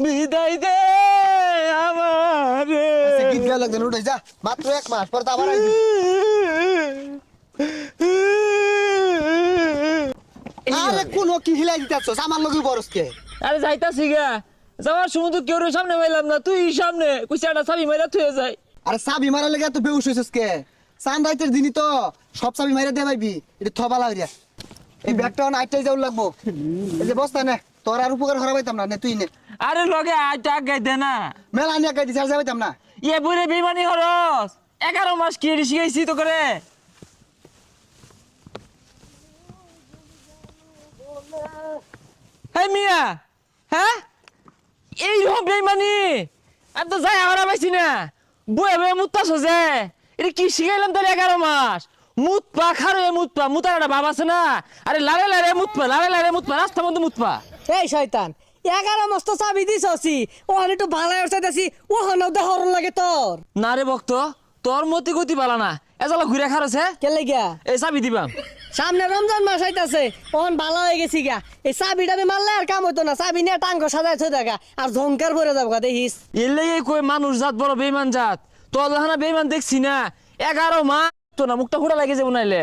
বিদায় দে আমারে। গীত গাওয়া লাগবে না, উঠে যা, মাত্র 1 মাস পর তো আবার আইবি। আরে কোন কি হিলাই দিতেছস আমার লগে বরসকে? আরে যাইতাছি গা, যাওয়ার সময় তো কেউ সামনে পাইলাম না, তুই সামনে কুইসাটা চাবি মাইরা থুয়ে যায়। আরে চাবি মারার লেগে এত বেউস হইছস কে? চান রাইতের দিনই তো সব চাবি মাইরা দে পাইবি, এটা থবালা হইরা। এই ব্যাগটা আইটাই যাও লাগবো, এই যে বস্তা নে, তোর আর উপকার করা পাইতাম না, নে তুই নে। আরে লগে আইটা আগাই দে না, মেলা নিয়ে গাই দিছে আর যাইতাম না। ইয়ে বইরে বেমানি হরস, 11 মাস কি শিখাইছি তো করে। হ্যাঁ মিয়া, হ্যাঁ এইরকম বেমানি আর তো যাই হারা পাইছি না, বয়ে বয়ে মুতাছ যে, এটা কি শিখাইলাম তাহলে 11 মাস? মুতপা খারো মুতপা, মুতার একটা ভাব আছে না? আরে লারে লারে মুতপা, লারে লারে মুতপা, রাস্তা মধ্যে মুতপা। এই শয়তান, 11 মস্ত চাবি দিছছি, ওখানে একটু ভালো চাইতাছি, ওখানেও দেহরণ লাগে তোর। না রে ভক্ত, তোর মতি গতি পালা না, এজালা ঘুরে খারছে, কে লাগিয়া? এই চাবি দিবাম। সামনে রমজান মাস আইতাছে, ওখান ভালো হয়ে গেছি গা, এই চাবি টাবি মারলে আর কাম হইতো না, চাবি নিয়ে টাঙ্গ সাজায় থই দেখা আর ঝংকার ভরে যাবো গা, দেখিস। এর লেগে কই মানুষ জাত বড় বেইমান জাত, তোর লাহানা বেইমান দেখছি না, 11 মাস তো না মুখটা ফুটা লাগে যাবো নাইলে।